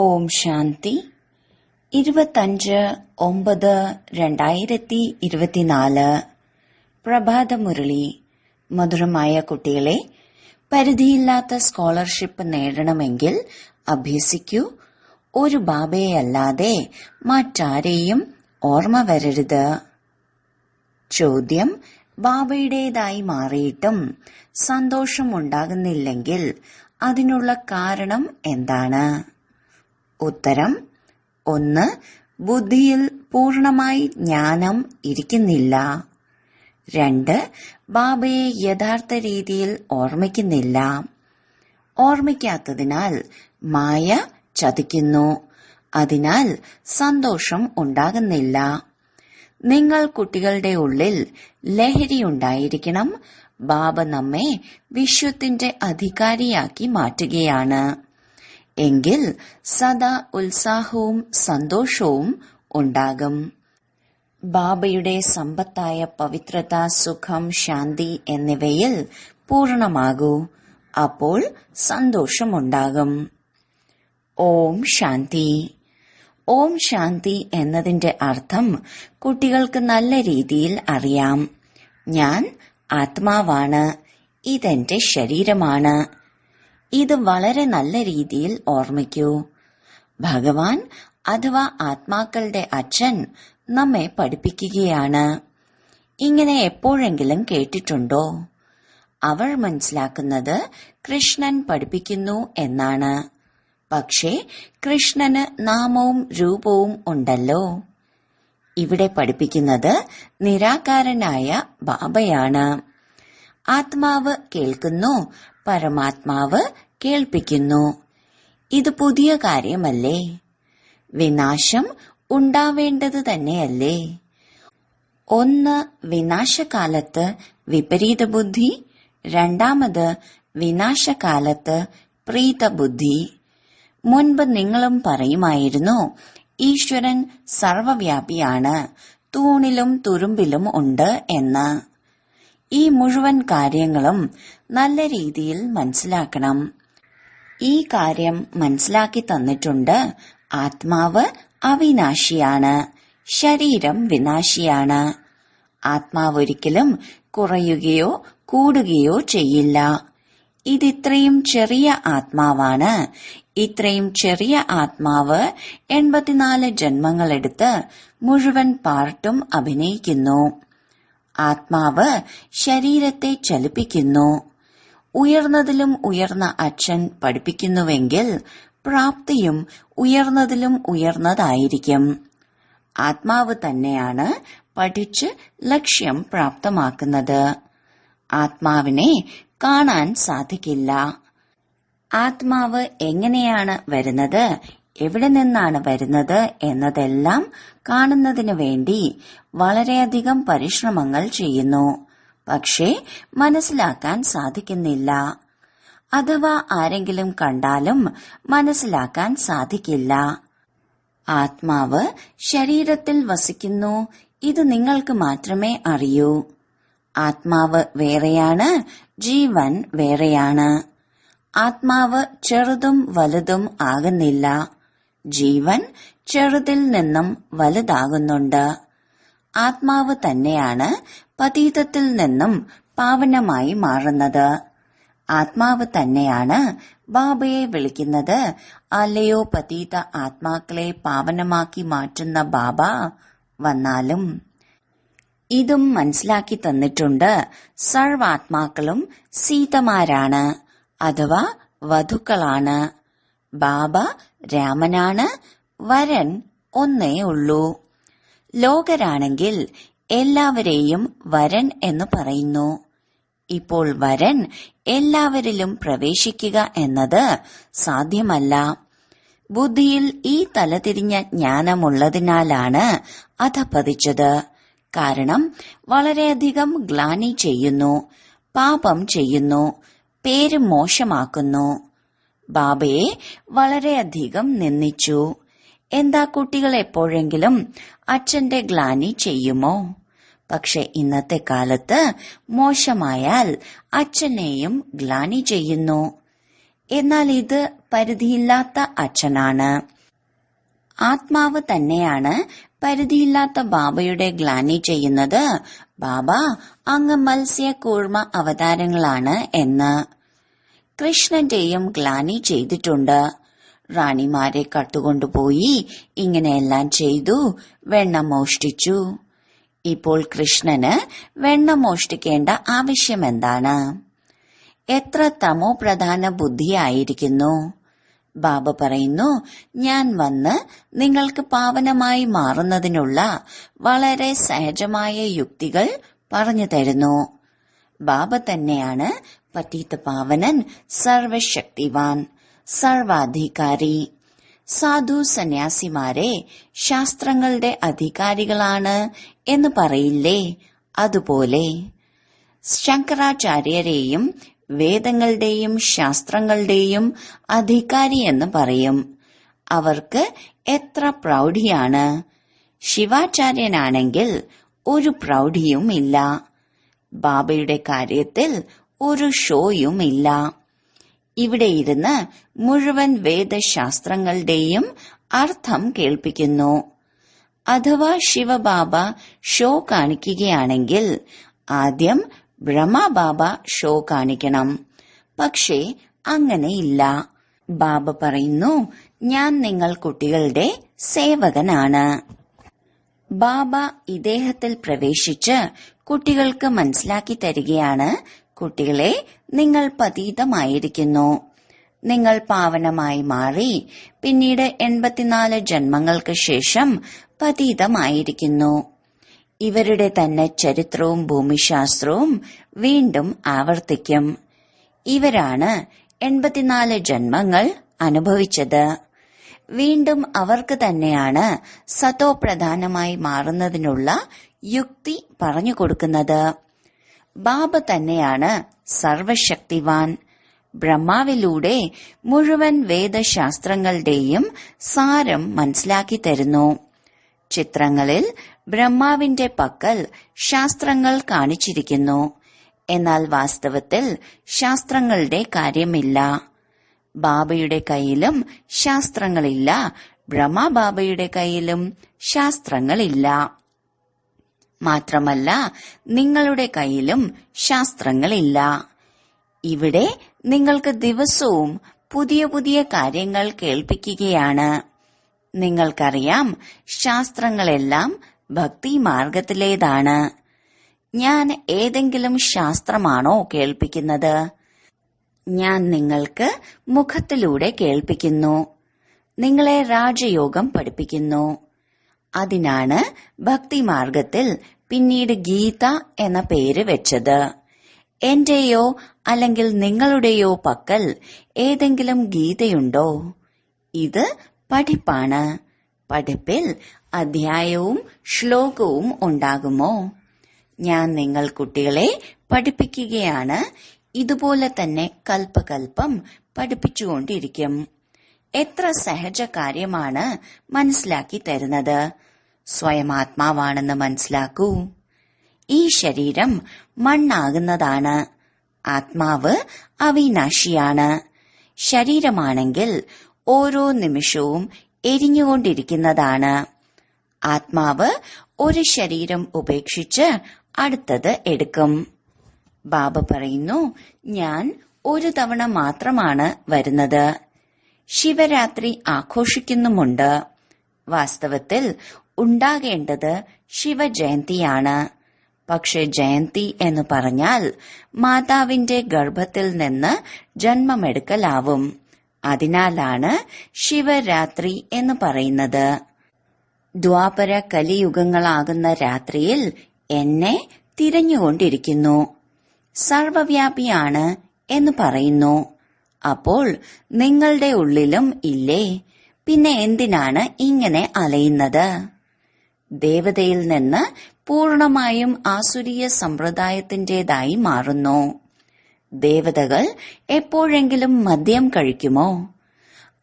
ഓം ശാന്തി 25/9/2024 പ്രഭാതമുരളി. മധുരമായ കുട്ടികളെ, പരിധിയില്ലാത്ത സ്കോളർഷിപ്പ് നേടണമെങ്കിൽ അഭ്യസിക്കൂ. ഒരു ബാബയെയല്ലാതെ മറ്റാരെയും ഓർമ്മ വരരുത്. ചോദ്യം: ബാബയുടേതായി മാറിയിട്ടും സന്തോഷമുണ്ടാകുന്നില്ലെങ്കിൽ അതിനുള്ള കാരണം എന്താണ്? ഉത്തരം: 1. ബുദ്ധിയിൽ പൂർണമായി ജ്ഞാനം ഇരിക്കുന്നില്ല. 2. ബാബയെ യഥാർത്ഥ രീതിയിൽ ഓർമ്മിക്കുന്നില്ല. ഓർമ്മിക്കാത്തതിനാൽ മായ ചതിക്കുന്നു. അതിനാൽ സന്തോഷം ഉണ്ടാകുന്നില്ല. നിങ്ങൾ കുട്ടികളുടെ ഉള്ളിൽ ലഹരിയുണ്ടായിരിക്കണം. ബാബ നമ്മെ വിശ്വത്തിന്റെ അധികാരിയാക്കി മാറ്റുകയാണ്. എങ്കിൽ സദാ ഉത്സാഹവും സന്തോഷവും ഉണ്ടാകും. ബാബയുടെ സമ്പത്തായ പവിത്രത, സുഖം, ശാന്തി എന്നിവയിൽ പൂർണമാകൂ. അപ്പോൾ സന്തോഷമുണ്ടാകും. ഓം ശാന്തി. ഓം ശാന്തി എന്നതിന്റെ അർത്ഥം കുട്ടികൾക്ക് നല്ല രീതിയിൽ അറിയാം. ഞാൻ ആത്മാവാണ്. ഇതെന്റെ ശരീരമാണ്. ഇത് വളരെ നല്ല രീതിയിൽ ഓർമ്മിക്കൂ. ഭഗവാൻ അഥവാ ആത്മാക്കളുടെ അച്ഛൻ നമ്മെ പഠിപ്പിക്കുകയാണ്. ഇങ്ങനെ എപ്പോഴെങ്കിലും കേട്ടിട്ടുണ്ടോ? അവർ മനസ്സിലാക്കുന്നത് കൃഷ്ണൻ പഠിപ്പിക്കുന്നു എന്നാണ്. പക്ഷേ കൃഷ്ണന് നാമവും രൂപവും ഉണ്ടല്ലോ. ഇവിടെ പഠിപ്പിക്കുന്നത് നിരാകാരനായ ബാബയാണ്. ആത്മാവ് കേൾക്കുന്നു, പരമാത്മാവ് കേൾപ്പിക്കുന്നു. ഇത് പുതിയ കാര്യമല്ലേ? വിനാശം ഉണ്ടാവേണ്ടത് തന്നെയല്ലേ? ഒന്ന്, വിനാശകാലത്ത് വിപരീത ബുദ്ധി. രണ്ടാമത്, വിനാശകാലത്ത് പ്രീതബുദ്ധി. മുൻപ് നിങ്ങളും പറയുമായിരുന്നു, ഈശ്വരൻ സർവവ്യാപിയാണ്, തൂണിലും തുരുമ്പിലും ഉണ്ട് എന്ന്. ഈ മുഴുവൻ കാര്യങ്ങളും നല്ല രീതിയിൽ മനസ്സിലാക്കണം. ഈ കാര്യം മനസ്സിലാക്കി തന്നിട്ടുണ്ട്. ആത്മാവ് അവിനാശിയാണ്, ശരീരം വിനാശിയാണ്. ആത്മാവ് ഒരിക്കലും കുറയുകയോ കൂടുകയോ ചെയ്യില്ല. ഇതിത്രയും ചെറിയ ആത്മാവാണ്. ഇത്രയും ചെറിയ ആത്മാവ് 84 ജന്മങ്ങളെടുത്ത് മുഴുവൻ പാർട്ടും അഭിനയിക്കുന്നു. ആത്മാവ് ശരീരത്തെ ചലിപ്പിക്കുന്നു. ഉയർന്നതിലും ഉയർന്ന അച്ഛൻ പഠിപ്പിക്കുന്നുവെങ്കിൽ പ്രാപ്തിയും ഉയർന്നതിലും ഉയർന്നതായിരിക്കും. ആത്മാവ് തന്നെയാണ് പഠിച്ച് ലക്ഷ്യം പ്രാപ്തമാക്കുന്നത്. ആത്മാവിനെ കാണാൻ സാധിക്കില്ല. ആത്മാവ് എങ്ങനെയാണ് വരുന്നത്, എവിടെ നിന്നാണ് വരുന്നത് എന്നതെല്ലാം കാണുന്നതിനു വേണ്ടി വളരെയധികം പരിശ്രമങ്ങൾ ചെയ്യുന്നു. പക്ഷേ മനസ്സിലാക്കാൻ സാധിക്കുന്നില്ല. അഥവാ ആരെങ്കിലും കണ്ടാലും മനസ്സിലാക്കാൻ സാധിക്കില്ല. ആത്മാവ് ശരീരത്തിൽ വസിക്കുന്നു. ഇത് നിങ്ങൾക്ക് മാത്രമേ അറിയൂ. ആത്മാവ് വേറെയാണ്, ജീവൻ വേറെയാണ്. ആത്മാവ് ചെറുതും വലുതും ആകുന്നില്ല. ജീവൻ ചെറുതിൽ നിന്നും വലുതാകുന്നുണ്ട്. ആത്മാവ് തന്നെയാണ് പതീതത്തിൽ നിന്നും പാവനമായി മാറുന്നത്. ആത്മാവ് തന്നെയാണ് ബാബയെ വിളിക്കുന്നത്. അല്ലയോ പതീത ആത്മാക്കളെ പാവനമാക്കി മാറ്റുന്ന ബാബ വന്നാലും. ഇതും മനസ്സിലാക്കി തന്നിട്ടുണ്ട്. സർവാത്മാക്കളും സീതമാരാണ്, അഥവാ വധുക്കളാണ്. ബാബ രാമനാണ്. വരൻ ഒന്നേ ഉള്ളൂ. ലോകരാണെങ്കിൽ എല്ലാവരെയും വരൻ എന്ന് പറയുന്നു. ഇപ്പോൾ വരൻ എല്ലാവരിലും പ്രവേശിക്കുക എന്നത് സാധ്യമല്ല. ബുദ്ധിയിൽ ഈ തലതിരിഞ്ഞ ജ്ഞാനമുള്ളതിനാലാണ് അധപ്പതിച്ചത്. കാരണം വളരെയധികം ഗ്ലാനി ചെയ്യുന്നു, പാപം ചെയ്യുന്നു, പേര് മോശമാക്കുന്നു. ബാബയെ വളരെയധികം നിന്ദിച്ചു. എന്താ കുട്ടികൾ എപ്പോഴെങ്കിലും അച്ഛന്റെ ഗ്ലാനി ചെയ്യുമോ? പക്ഷെ ഇന്നത്തെ കാലത്ത് മോശമായാൽ അച്ഛനെയും ഗ്ലാനി ചെയ്യുന്നു. എന്നാൽ ഇത് പരിധിയില്ലാത്ത അച്ഛനാണ്. ആത്മാവ് തന്നെയാണ് പരിധിയില്ലാത്ത ബാബയുടെ ഗ്ലാനി ചെയ്യുന്നത്. ബാബ അങ്ങ് മത്സ്യ കൂർമ്മ അവതാരങ്ങളാണ് എന്ന്. കൃഷ്ണന്റെയും ഗ്ലാനി ചെയ്തിട്ടുണ്ട്. റാണിമാരെ കട്ടുകൊണ്ടുപോയി ഇങ്ങനെയെല്ലാം ചെയ്തു, വെണ്ണ മോഷ്ടിച്ചു. ഇപ്പോൾ കൃഷ്ണന് വെണ്ണ മോഷ്ടിക്കേണ്ട ആവശ്യമെന്താണ്? എത്ര തമോ പ്രധാന ബുദ്ധിയായിരിക്കുന്നു. ബാബ പറയുന്നു, ഞാൻ വന്ന് നിങ്ങൾക്ക് പാവനമായി മാറുന്നതിനുള്ള വളരെ സഹജമായ യുക്തികൾ പറഞ്ഞു തരുന്നു. ബാബ തന്നെയാണ് പതീത പാവനൻ, സർവശക്തിവാൻ, സർവാധികാരി. സാധു സന്യാസിമാരെ ശാസ്ത്രങ്ങളുടെ അധികാരികളാണ് എന്ന് പറയില്ലേ? അതുപോലെ ശങ്കരാചാര്യരെയും വേദങ്ങളുടെയും ശാസ്ത്രങ്ങളുടെയും അധികാരി എന്ന് പറയും. അവർക്ക് എത്ര പ്രൗഢിയാണ്. ശിവാചാര്യനാണെങ്കിൽ ഒരു പ്രൗഢിയും ഇല്ല. ബാബയുടെ കാര്യത്തിൽ ഒരു ഷോയും ഇല്ല. ഇവിടെ ഇരുന്ന് മുഴുവൻ വേദശാസ്ത്രങ്ങളുടെയും അർത്ഥം കേൾപ്പിക്കുന്നു. അഥവാ ശിവബാബ ഷോ കാണിക്കുകയാണെങ്കിൽ ആദ്യം ബ്രഹ്മബാബ ഷോ കാണിക്കണം. പക്ഷേ അങ്ങനെയില്ല. ബാബ പറയുന്നു, ഞാൻ നിങ്ങൾ കുട്ടികളുടെ സേവകനാണ്. ബാബ ഇദ്ദേഹത്തിൽ പ്രവേശിച്ച് കുട്ടികൾക്ക് മനസ്സിലാക്കി തരികയാണ്, കുട്ടികളെ, നിങ്ങൾ പതീതമായിരിക്കുന്നു. നിങ്ങൾ പാവനമായി മാറി പിന്നീട് 84 ജന്മങ്ങൾക്ക് ശേഷം പതീതമായിരിക്കുന്നു. ഇവരുടെ തന്നെ ചരിത്രവും ഭൂമിശാസ്ത്രവും വീണ്ടും ആവർത്തിക്കും. ഇവരാണ് 84 ജന്മങ്ങൾ അനുഭവിച്ചത്. വീണ്ടും അവർക്ക് തന്നെയാണ് സതോ പ്രധാനമായി മാറുന്നതിനുള്ള യുക്തി പറഞ്ഞു കൊടുക്കുന്നത്. ബാബ തന്നെയാണ് സർവശക്തിവാൻ. ബ്രഹ്മാവിലൂടെ മുഴുവൻ വേദശാസ്ത്രങ്ങളുടെയും സാരം മനസ്സിലാക്കി തരുന്നു. ചിത്രങ്ങളിൽ ബ്രഹ്മാവിന്റെ പക്കൽ ശാസ്ത്രങ്ങൾ കാണിച്ചിരിക്കുന്നു. എന്നാൽ വാസ്തവത്തിൽ ശാസ്ത്രങ്ങളുടെ കാര്യമില്ല. ബാബയുടെ കയ്യിലും ശാസ്ത്രങ്ങളില്ല, ബ്രഹ്മബാബയുടെ കയ്യിലും ശാസ്ത്രങ്ങളില്ല. മാത്രമല്ല നിങ്ങളുടെ കയ്യിലും ശാസ്ത്രങ്ങളില്ല. ഇവിടെ നിങ്ങൾക്ക് ദിവസവും പുതിയ പുതിയ കാര്യങ്ങൾ കേൾപ്പിക്കുകയാണ്. നിങ്ങൾക്കറിയാം, ശാസ്ത്രങ്ങളെല്ലാം ഭക്തി മാർഗത്തിലേതാണ്. ഞാൻ ഏതെങ്കിലും ശാസ്ത്രമാണോ കേൾപ്പിക്കുന്നത്? ഞാൻ നിങ്ങൾക്ക് മുഖത്തിലൂടെ കേൾപ്പിക്കുന്നു. നിങ്ങളെ രാജയോഗം പഠിപ്പിക്കുന്നു. അതിനാണ് ഭക്തിമാർഗത്തിൽ പിന്നീട് ഗീത എന്ന പേര് വെച്ചത്. എന്റെയോ അല്ലെങ്കിൽ നിങ്ങളുടെയോ പക്കൽ ഏതെങ്കിലും ഗീതയുണ്ടോ? ഇത് പഠിപ്പാണ്. പഠിപ്പിൽ അധ്യായവും ശ്ലോകവും ഉണ്ടാകുമോ? ഞാൻ നിങ്ങൾ കുട്ടികളെ പഠിപ്പിക്കുകയാണ്. ഇതുപോലെ തന്നെ കൽപ്പകൽപ്പം പഠിപ്പിച്ചുകൊണ്ടിരിക്കും. എത്ര സഹജ കാര്യമാണ് മനസ്സിലാക്കി തരുന്നത്. സ്വയം ആത്മാവാണെന്ന് മനസ്സിലാക്കൂ. ഈ ശരീരം മണ്ണാകുന്നതാണ്. ആത്മാവ് അവിനാശിയാണ്. ശരീരമാണെങ്കിൽ ഓരോ നിമിഷവും എരിഞ്ഞുകൊണ്ടിരിക്കുന്നതാണ്. ആത്മാവ് ഒരു ശരീരം ഉപേക്ഷിച്ച് അടുത്തത് എടുക്കും. ബാബ പറയുന്നു, ഞാൻ ഒരു തവണ മാത്രമാണ് വരുന്നത്. ശിവരാത്രി ആഘോഷിക്കുന്നുമുണ്ട്. വാസ്തവത്തിൽ ഉണ്ടാകേണ്ടത് ശിവജയന്തിയാണ്. പക്ഷെ ജയന്തി എന്ന് പറഞ്ഞാൽ മാതാവിന്റെ ഗർഭത്തിൽ നിന്ന് ജന്മമെടുക്കലാവും. അതിനാലാണ് ശിവരാത്രി എന്ന് പറയുന്നത്. ദ്വാപര കലിയുഗങ്ങളാകുന്ന രാത്രിയിൽ എന്നെ തിരഞ്ഞുകൊണ്ടിരിക്കുന്നു. സർവവ്യാപിയാണ് എന്ന് പറയുന്നു. അപ്പോൾ നിങ്ങളുടെ ഉള്ളിലും ഇല്ലേ? പിന്നെ എന്തിനാണ് ഇങ്ങനെ അലയുന്നത്? ദേവതയിൽ നിന്ന് പൂർണമായും ആസുരീയ സമ്പ്രദായത്തിന്റേതായി മാറുന്നു. ദേവതകൾ എപ്പോഴെങ്കിലും മദ്യം കഴിക്കുമോ?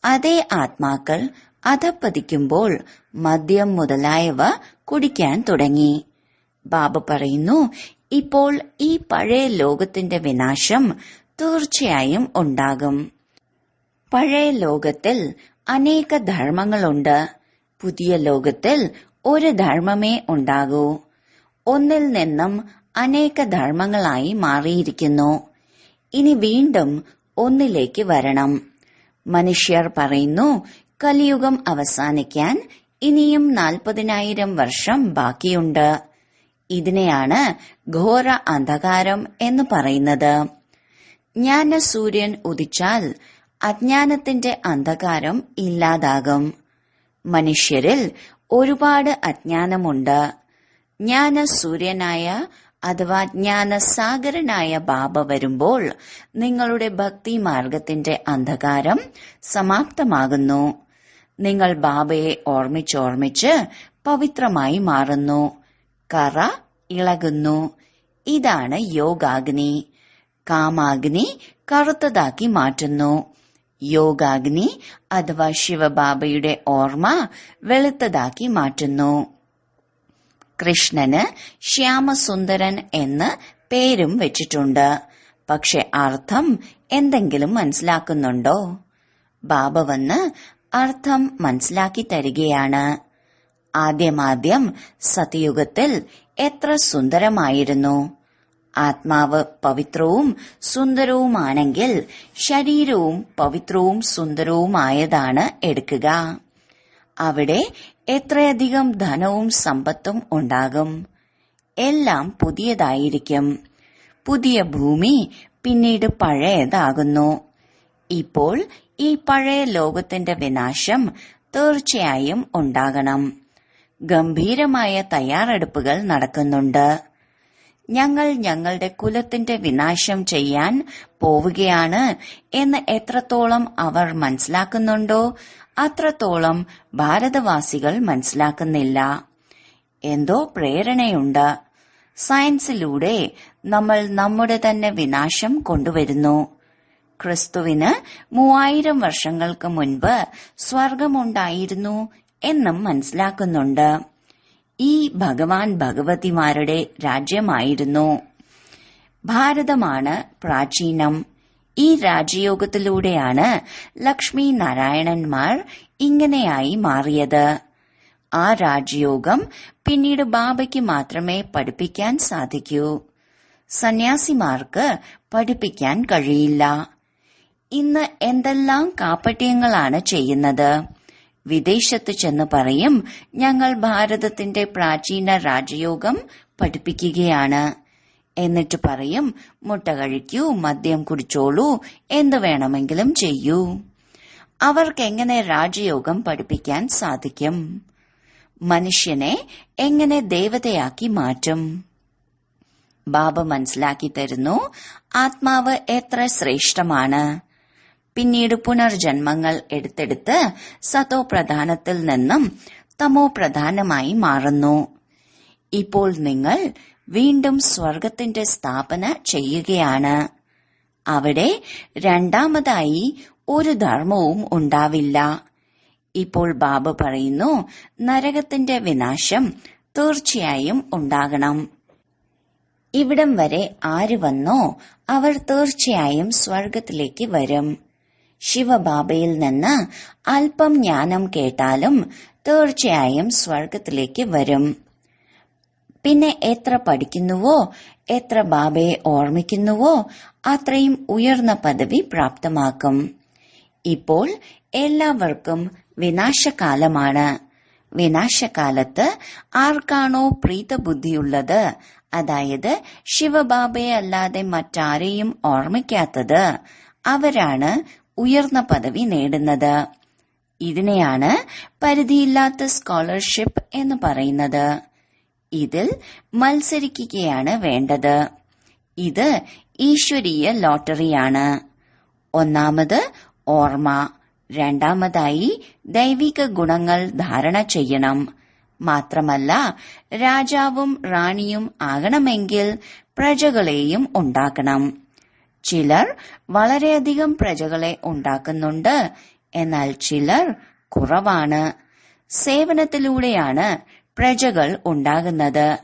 അതേ ആത്മാക്കൾ അധപ്പതിക്കുമ്പോൾ മദ്യം മുതലായവ കുടിക്കാൻ തുടങ്ങി. ബാബ പറയുന്നു, ഇപ്പോൾ ഈ പഴയ ലോകത്തിന്റെ വിനാശം തീർച്ചയായും ഉണ്ടാകും. പഴയ ലോകത്തിൽ അനേക ധർമ്മങ്ങളുണ്ട്. പുതിയ ലോകത്തിൽ ഒരു ധർമ്മമേ ഉണ്ടാകൂ. ഒന്നിൽ നിന്നും അനേക ധർമ്മങ്ങളായി മാറിയിരിക്കുന്നു. ഇനി വീണ്ടും ഒന്നിലേക്ക് വരണം. മനുഷ്യർ പറയുന്നു, കലിയുഗം അവസാനിക്കാൻ ഇനിയും 40,000 വർഷം ബാക്കിയുണ്ട്. ഇതിനെയാണ് ഘോര അന്ധകാരം എന്ന് പറയുന്നത്. ജ്ഞാനസൂര്യൻ ഉദിച്ചാൽ അജ്ഞാനത്തിന്റെ അന്ധകാരം ഇല്ലാതാകും. മനുഷ്യരിൽ ഒരുപാട് അജ്ഞാനമുണ്ട്. ജ്ഞാനസൂര്യനായ അഥവാ ജ്ഞാനസാഗരനായ ബാബ വരുമ്പോൾ നിങ്ങളുടെ ഭക്തി മാർഗത്തിന്റെ അന്ധകാരം സമാപ്തമാകുന്നു. നിങ്ങൾ ബാബയെ ഓർമ്മിച്ചോർമ്മിച്ച് പവിത്രമായി മാറുന്നു. കറ ഇളകുന്നു. ഇതാണ് യോഗാഗ്നി. കാമാഗ്നി കറുത്തതാക്കി മാറ്റുന്നു. യോഗാഗ്നി അഥവാ ശിവബാബയുടെ ഓർമ്മ വെളുത്തതാക്കി മാറ്റുന്നു. കൃഷ്ണന് ശ്യാമസുന്ദരൻ എന്ന് പേരും വെച്ചിട്ടുണ്ട്. പക്ഷെ അർത്ഥം എന്തെങ്കിലും മനസ്സിലാക്കുന്നുണ്ടോ? ബാബ വന്ന് അർത്ഥം മനസ്സിലാക്കി തരികയാണ്. ആദ്യമാദ്യം സതയുഗത്തിൽ എത്ര സുന്ദരമായിരുന്നു. ആത്മാവ് പവിത്രവും സുന്ദരവുമാണെങ്കിൽ ശരീരവും പവിത്രവും സുന്ദരവുമായതാണ് എടുക്കുക. അവിടെ എത്രയധികം ധനവും സമ്പത്തും ഉണ്ടാകും. എല്ലാം പുതിയതായിരിക്കും. പുതിയ ഭൂമി പിന്നീട് പഴയതാകുന്നു. ഇപ്പോൾ ഈ പഴയ ലോകത്തിന്റെ വിനാശം തീർച്ചയായും ഉണ്ടാകണം. ഗംഭീരമായ തയ്യാറെടുപ്പുകൾ നടക്കുന്നുണ്ട്. ഞങ്ങൾ ഞങ്ങളുടെ കുലത്തിന്റെ വിനാശം ചെയ്യാൻ പോവുകയാണ് എന്ന് എത്രത്തോളം അവർ മനസ്സിലാക്കുന്നുണ്ടോ അത്രത്തോളം ഭാരതവാസികൾ മനസ്സിലാക്കുന്നില്ല. എന്തോ പ്രേരണയുണ്ട്. സയൻസിലൂടെ നമ്മൾ നമ്മുടെ തന്നെ വിനാശം കൊണ്ടുവരുന്നു. ക്രിസ്തുവിന് 3000 വർഷങ്ങൾക്ക് മുൻപ് സ്വർഗമുണ്ടായിരുന്നു എന്നും മനസ്സിലാക്കുന്നുണ്ട്. ഈ ഭഗവാൻ ഭഗവതിമാരുടെ രാജ്യമായിരുന്നു. ഭാരതമാണ് പ്രാചീനം. ഈ രാജയോഗത്തിലൂടെയാണ് ലക്ഷ്മി നാരായണന്മാർ ഇങ്ങനെയായി മാറിയത്. ആ രാജയോഗം പിന്നീട് ബാബയ്ക്ക് മാത്രമേ പഠിപ്പിക്കാൻ സാധിക്കൂ. സന്യാസിമാർക്ക് പഠിപ്പിക്കാൻ കഴിയില്ല. ഇന്ന് എന്തെല്ലാം കാപ്പട്യങ്ങളാണ് ചെയ്യുന്നത്. വിദേശത്ത് ചെന്ന് പറയും, ഞങ്ങൾ ഭാരതത്തിന്റെ പ്രാചീന രാജയോഗം പഠിപ്പിക്കുകയാണ്. എന്നിട്ട് പറയും, മുട്ട കഴിക്കൂ, മദ്യം കുടിച്ചോളൂ, എന്ത് വേണമെങ്കിലും ചെയ്യൂ. അവർക്കെങ്ങനെ രാജയോഗം പഠിപ്പിക്കാൻ സാധിക്കും? മനുഷ്യനെ എങ്ങനെ ദേവതയാക്കി മാറ്റും? ബാബ മനസ്സിലാക്കി തരുന്നു, ആത്മാവ് എത്ര ശ്രേഷ്ഠമാണ്. പിന്നീട് പുനർജന്മങ്ങൾ എടുത്തെടുത്ത് സതോ പ്രധാനത്തിൽ നിന്നും തമോ പ്രധാനമായി മാറുന്നു. ഇപ്പോൾ നിങ്ങൾ വീണ്ടും സ്വർഗത്തിന്റെ സ്ഥാപന ചെയ്യുകയാണ്. അവിടെ രണ്ടാമതായി ഒരു ധർമ്മവും ഉണ്ടാവില്ല. ഇപ്പോൾ ബാബ പറയുന്നു, നരകത്തിന്റെ വിനാശം തീർച്ചയായും ഉണ്ടാകണം. ഇവിടം വരെ ആര് വന്നോ അവർ തീർച്ചയായും സ്വർഗത്തിലേക്ക് വരും. ശിവബാബയിൽ നിന്ന് അല്പം ജ്ഞാനം കേട്ടാലും തീർച്ചയായും സ്വർഗത്തിലേക്ക് വരും. പിന്നെ എത്ര പഠിക്കുന്നുവോ, എത്ര ബാബയെ ഓർമ്മിക്കുന്നുവോ അത്രയും ഉയർന്ന പദവി പ്രാപ്തമാക്കും. ഇപ്പോൾ എല്ലാവർക്കും വിനാശകാലമാണ്. വിനാശകാലത്ത് ആർക്കാണോ പ്രീതബുദ്ധിയുള്ളത്, അതായത് ശിവബാബയെ അല്ലാതെ മറ്റാരെയും ഓർമ്മിക്കാത്തത്, അവരാണ് ഉയർന്ന പദവി നേടുന്നത്. ഇതിനെയാണ് പരിധിയില്ലാത്ത സ്കോളർഷിപ്പ് എന്ന് പറയുന്നത്. ഇതിൽ മത്സരിക്കുകയാണ് വേണ്ടത്. ഇത് ഈശ്വരീയ ലോട്ടറിയാണ്. ഒന്നാമത് ഓർമ്മ, രണ്ടാമതായി ദൈവിക ഗുണങ്ങൾ ധാരണ ചെയ്യണം. മാത്രമല്ല രാജാവും റാണിയും ആകണമെങ്കിൽ പ്രജകളെയും ഉണ്ടാക്കണം. ചിലർ വളരെയധികം പ്രജകളെ ഉണ്ടാക്കുന്നുണ്ട്, എന്നാൽ ചിലർ കുറവാണ്. സേവനത്തിലൂടെയാണ് പ്രജകൾ ഉണ്ടാകുന്നത്.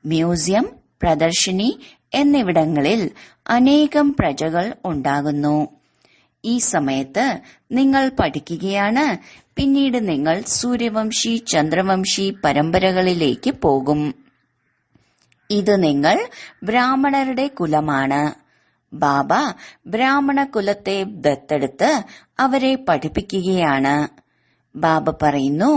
മ്യൂസിയം, പ്രദർശിനി എന്നിവിടങ്ങളിൽ അനേകം പ്രജകൾ ഉണ്ടാകുന്നു. ഈ സമയത്ത് നിങ്ങൾ പഠിക്കുകയാണ്. പിന്നീട് നിങ്ങൾ സൂര്യവംശി, ചന്ദ്രവംശി പരമ്പരകളിലേക്ക് പോകും. ഇത് നിങ്ങൾ ബ്രാഹ്മണരുടെ കുലമാണ്. ബാബ ബ്രാഹ്മണ കുലത്തെ ദത്തെടുത്ത് അവരെ പഠിപ്പിക്കുകയാണ്. ബാബ പറയുന്നു,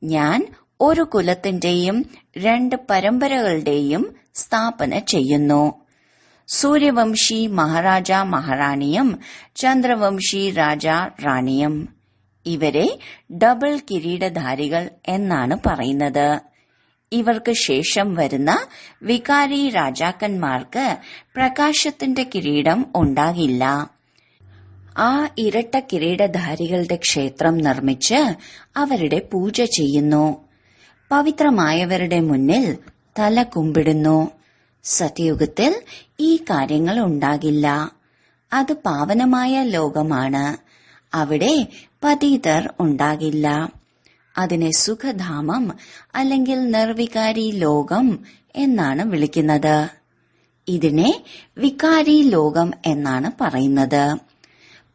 ഞാൻ ഒരു കുലത്തിന്റെയും 2 പരമ്പരകളുടെയും സ്ഥാപന ചെയ്യുന്നു. സൂര്യവംശി മഹാരാജ മഹാറാണിയും ചന്ദ്രവംശി രാജ റാണിയും. ഇവരെ ഡബിൾ കിരീടധാരികൾ എന്നാണ് പറയുന്നത്. ഇവർക്ക് ശേഷം വരുന്ന വികാരി രാജാക്കന്മാർക്ക് പ്രകാശത്തിന്റെ കിരീടം ഉണ്ടാകില്ല. ആ ഇരട്ട കിരീടധാരികളുടെ ക്ഷേത്രം നിർമ്മിച്ച് അവരുടെ പൂജ ചെയ്യുന്നു. പവിത്രമായവരുടെ മുന്നിൽ തല കുമ്പിടുന്നു. സത്യയുഗത്തിൽ ഈ കാര്യങ്ങൾ ഉണ്ടാകില്ല. അത് പാവനമായ ലോകമാണ്. അവിടെ പതിതർ ഉണ്ടാകില്ല. അതിനെ സുഖധാമം അല്ലെങ്കിൽ നിർവികാരി ലോകം എന്നാണ് വിളിക്കുന്നത്. ഇതിനെ വികാരി ലോകം എന്നാണ് പറയുന്നത്.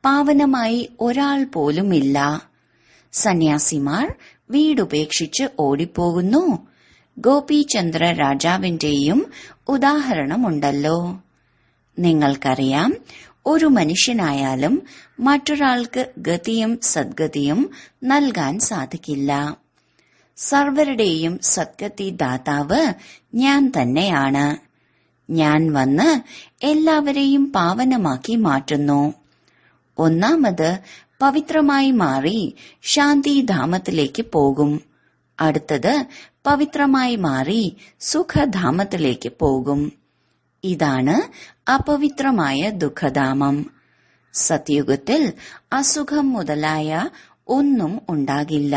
പാവനമായി ഒരാൾ പോലുമില്ല. സന്യാസിമാർ വീടുപേക്ഷിച്ച് ഓടിപ്പോകുന്നു. ഗോപീചന്ദ്ര രാജാവിന്റെയും ഉദാഹരണമുണ്ടല്ലോ. നിങ്ങൾക്കറിയാം, ഒരു മനുഷ്യനായാലും മറ്റൊരാൾക്ക് ഗതിയും സദ്ഗതിയും നൽകാൻ സാധിക്കില്ല. സർവരുടെയും സദ്ഗതി ദാതാവ് ഞാൻ തന്നെയാണ്. ഞാൻ വന്ന് എല്ലാവരെയും പാവനമാക്കി മാറ്റുന്നു. ഒന്നാമത് പവിത്രമായി മാറി ശാന്തിധാമത്തിലേക്ക് പോകും. അടുത്തത് പവിത്രമായി മാറി സുഖധാമത്തിലേക്ക് പോകും. ഇതാണ് അപവിത്രമായ ദുഃഖധാമം. സത്യുഗത്തിൽ അസുഖം മുതലായ ഒന്നും ഉണ്ടാകില്ല.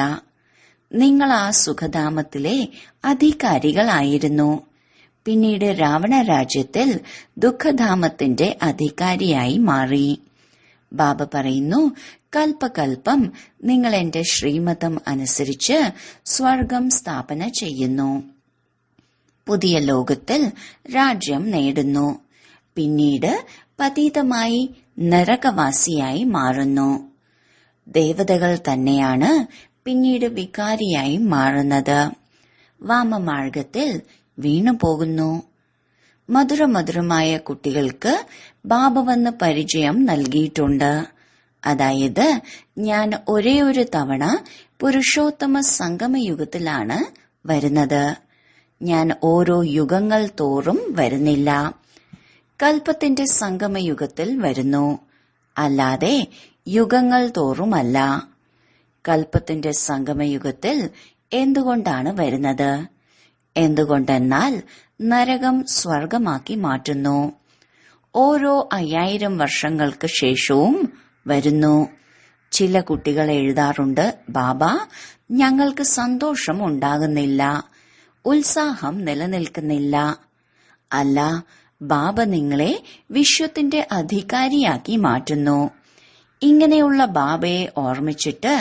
നിങ്ങൾ ആ സുഖധാമത്തിലെ അധികാരികളായിരുന്നു. പിന്നീട് രാവണ രാജ്യത്തിൽ ദുഃഖധാമത്തിന്റെ അധികാരിയായി മാറി. ബാബ പറയുന്നു, കൽപ്പകൽപ്പം നിങ്ങൾ എന്റെ ശ്രീമതം അനുസരിച്ച് സ്വർഗം സ്ഥാപന ചെയ്യുന്നു. പുതിയ ലോകത്തിൽ രാജ്യം നേടുന്നു. പിന്നീട് പതീതമായി നരകവാസിയായി മാറുന്നു. ദേവതകൾ തന്നെയാണ് പിന്നീട് വികാരിയായി മാറുന്നത്. വാമമാർഗത്തിൽ വീണുപോകുന്നു. മധുരമധുരമായ കുട്ടികൾക്ക് ബാബ വന്ന് പരിചയം നൽകിയിട്ടുണ്ട്. അതായത്, ഞാൻ ഒരേ തവണ പുരുഷോത്തമ സംഗമയുഗത്തിലാണ് വരുന്നത്. ഞാൻ ഓരോ യുഗങ്ങൾ തോറും വരുന്നില്ല. കൽപ്പത്തിന്റെ സംഗമയുഗത്തിൽ വരുന്നു, അല്ലാതെ യുഗങ്ങൾ തോറുമല്ല. കൽപ്പത്തിന്റെ സംഗമയുഗത്തിൽ എന്തുകൊണ്ടാണ് വരുന്നത്? എന്തുകൊണ്ടെന്നാൽ നരകം സ്വർഗമാക്കി മാറ്റുന്നു. ഓരോ 5000 വർഷങ്ങൾക്ക് ശേഷവും വരുന്നു. ചില കുട്ടികൾ എഴുതാറുണ്ട്, ബാബ, ഞങ്ങൾക്ക് സന്തോഷം ഉണ്ടാകുന്നില്ല, ഉത്സാഹം നിലനിൽക്കുന്നില്ല. അല്ല, ബാബ നിങ്ങളെ വിശ്വത്തിന്റെ അധികാരിയാക്കി മാറ്റുന്നു. ഇങ്ങനെയുള്ള ബാബയെ ഓർമ്മിച്ചിട്ട്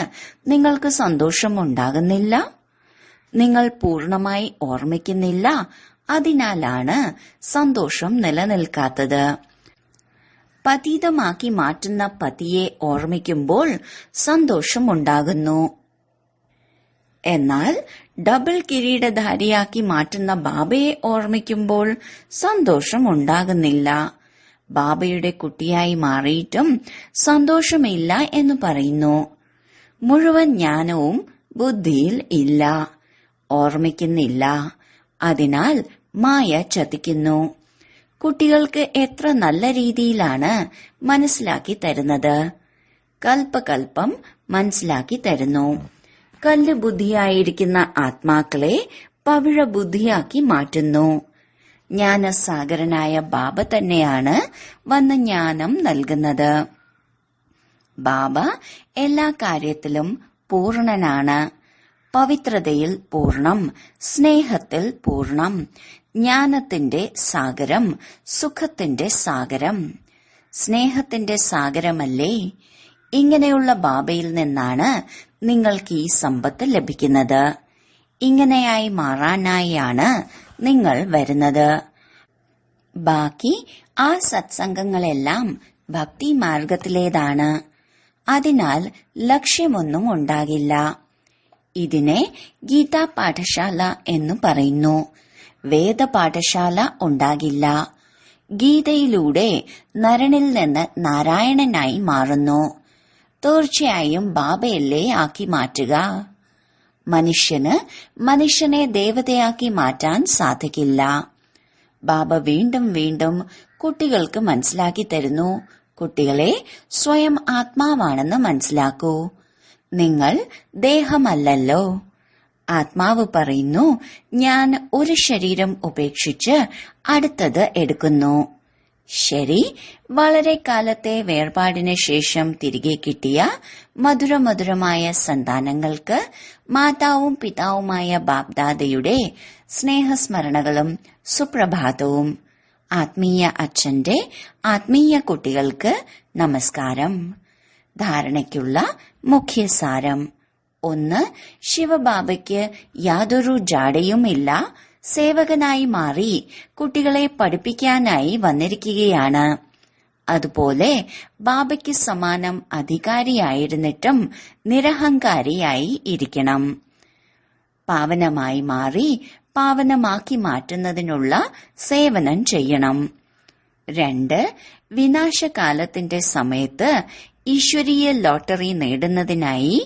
നിങ്ങൾക്ക് സന്തോഷമുണ്ടാകുന്നില്ല. നിങ്ങൾ പൂർണമായി ഓർമ്മിക്കുന്നില്ല. അതിനാലാണ് സന്തോഷം നിലനിൽക്കാത്തത്. പതീതമാക്കി മാറ്റുന്ന പതിയെ ഓർമ്മിക്കുമ്പോൾ സന്തോഷമുണ്ടാകുന്നു. എന്നാൽ ഡബിൾ കിരീടധാരിയാക്കി മാറ്റുന്ന ബാബയെ ഓർമ്മിക്കുമ്പോൾ സന്തോഷമുണ്ടാകുന്നില്ല. ബാബയുടെ കുട്ടിയായി മാറിയിട്ടും സന്തോഷമില്ല എന്ന് പറയുന്നു. മുഴുവൻ ജ്ഞാനവും ബുദ്ധിയിൽ ഇല്ല, ഓർമ്മിക്കുന്നില്ല. അതിനാൽ മായ ചതിക്കുന്നു. കുട്ടികൾക്ക് എത്ര നല്ല രീതിയിലാണ് മനസ്സിലാക്കി തരുന്നത്. കൽപ്പകൽപ്പം മനസ്സിലാക്കി തരുന്നു. കല്ല് ബുദ്ധിയായിരിക്കുന്ന ആത്മാക്കളെ പവിഴ ബുദ്ധിയാക്കി മാറ്റുന്നു. ജ്ഞാനസാഗരനായ ബാബ തന്നെയാണ് വന്ന് ജ്ഞാനം നൽകുന്നത്. ബാബ എല്ലാ കാര്യത്തിലും പൂർണനാണ്. പവിത്രതയിൽ പൂർണം, സ്നേഹത്തിൽ പൂർണം, ജ്ഞാനത്തിന്റെ സാഗരം, സുഖത്തിന്റെ സാഗരം. സ്നേഹത്തിന്റെ സാഗരമല്ലേ? ഇങ്ങനെയുള്ള ബാബയിൽ നിന്നാണ് നിങ്ങൾക്ക് ഈ സമ്പത്ത് ലഭിക്കുന്നത്. ഇങ്ങനെയായി മാറാനായാണ് നിങ്ങൾ വരുന്നത്. ബാക്കി ആ സത്സംഗങ്ങളെല്ലാം ഭക്തി മാർഗത്തിലേതാണ്. അതിനാൽ ലക്ഷ്യമൊന്നും ഉണ്ടാകില്ല. ഇതിനെ ഗീതാ പാഠശാല എന്നു പറയുന്നു. വേദപാഠശാല ഉണ്ടാകില്ല. ഗീതയിലൂടെ നരനിൽ നിന്ന് നാരായണനായി മാറുന്നു. തീർച്ചയായും ബാബയല്ലേ ആക്കി മാറ്റുക. മനുഷ്യന് മനുഷ്യനെ ദേവതയാക്കി മാറ്റാൻ സാധിക്കില്ല. ബാബ വീണ്ടും വീണ്ടും കുട്ടികൾക്ക് മനസ്സിലാക്കി തരുന്നു. കുട്ടികളെ, സ്വയം ആത്മാവാണെന്ന് മനസ്സിലാക്കൂ. നിങ്ങൾ ദേഹമല്ലല്ലോ. ആത്മാവ് പറയുന്നു, ഞാൻ ഒരു ശരീരം ഉപേക്ഷിച്ച് അടുത്തത് എടുക്കുന്നു. ശരി, വളരെ കാലത്തെ വേർപാടിന് ശേഷം തിരികെ കിട്ടിയ മധുരമധുരമായ സന്താനങ്ങൾക്ക് മാതാവും പിതാവുമായ ബാബ്ദാദയുടെ സ്നേഹസ്മരണകളും സുപ്രഭാതവും. ആത്മീയ അച്ഛന്റെ ആത്മീയ കുട്ടികൾക്ക് നമസ്കാരം. ധാരണയ്ക്കുള്ള മുഖ്യസാരം: 1. ശിവബാബയ്ക്ക് യാതൊരു ജാടയുമില്ല. സേവകനായി മാറി കുട്ടികളെ പഠിപ്പിക്കാനായി വന്നിരിക്കുകയാണ്. അതുപോലെ ബാബയ്ക്ക് സമാനം അധികാരിയായിരുന്നിട്ടും നിരഹങ്കാരിയായി ഇരിക്കണം. പാവനമായി മാറി പാവനമാക്കി മാറ്റുന്നതിനുള്ള സേവനം ചെയ്യണം. 2. വിനാശകാലത്തിന്റെ സമയത്ത് ഈശ്വരീയ ലോട്ടറി നേടുന്നതിനായി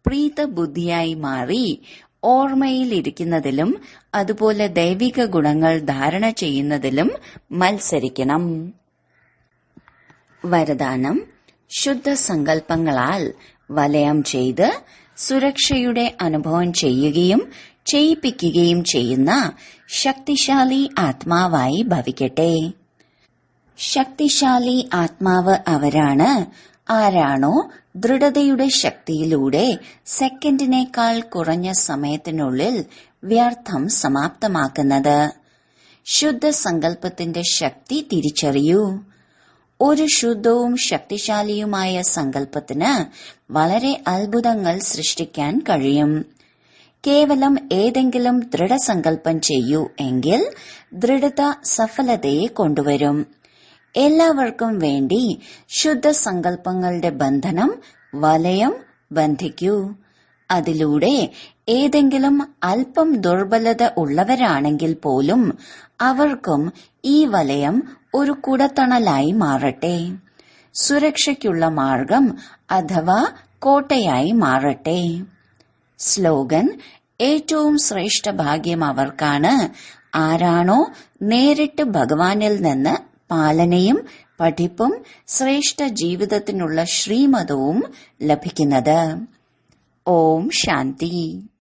പ്രീതബുദ്ധിയായി മാറി ഓർമ്മയിലിരിക്കുന്നതിലും അതുപോലെ ദൈവിക ഗുണങ്ങൾ ധാരണ ചെയ്യുന്നതിലും മത്സരിക്കണം. വരദാനം: ശുദ്ധ സങ്കല്പങ്ങളാൽ വലയം ചെയ്ത് സുരക്ഷയുടെ അനുഭവം ചെയ്യുകയും ചെയ്യിപ്പിക്കുകയും ചെയ്യുന്ന ശക്തിശാലി ആത്മാവായി ഭവിക്കട്ടെ. ശക്തിശാലി ആത്മാവ് അവരാണ് ആരാണോ ദൃഢതയുടെ ശക്തിയിലൂടെ സെക്കൻഡിനേക്കാൾ കുറഞ്ഞ സമയത്തിനുള്ളിൽ വ്യർത്ഥം സമാപ്തമാക്കുന്നത്. ശുദ്ധ സങ്കല്പത്തിന്റെ ശക്തി തിരിച്ചറിയൂ. ഒരു ശുദ്ധവും ശക്തിശാലിയുമായ സങ്കല്പത്തിന് വളരെ അത്ഭുതങ്ങൾ സൃഷ്ടിക്കാൻ കഴിയും. കേവലം ഏതെങ്കിലും ദൃഢസങ്കല്പം ചെയ്യൂ എങ്കിൽ ദൃഢത സഫലതയെ കൊണ്ടുവരും. എല്ലാവർക്കും വേണ്ടി ശുദ്ധ സങ്കല്പങ്ങളുടെ ബന്ധനം വലയം ബന്ധിക്കൂ. അതിലൂടെ ഏതെങ്കിലും അല്പം ദുർബലത ഉള്ളവരാണെങ്കിൽ പോലും അവർക്കും ഈ വലയം ഒരു കുടത്തണലായി മാറട്ടെ. സുരക്ഷയ്ക്കുള്ള മാർഗം അഥവാ കോട്ടയായി മാറട്ടെ. സ്ലോഗൻ: ഏറ്റവും ശ്രേഷ്ഠ ഭാഗ്യം അവർക്കാണ് ആരാണോ നേരിട്ട് ഭഗവാനിൽ നിന്ന് പാലനയും പഠിപ്പും ശ്രേഷ്ഠ ജീവിതത്തിനുള്ള ശ്രീമതവും ലഭിക്കുന്നത്. ഓം ശാന്തി.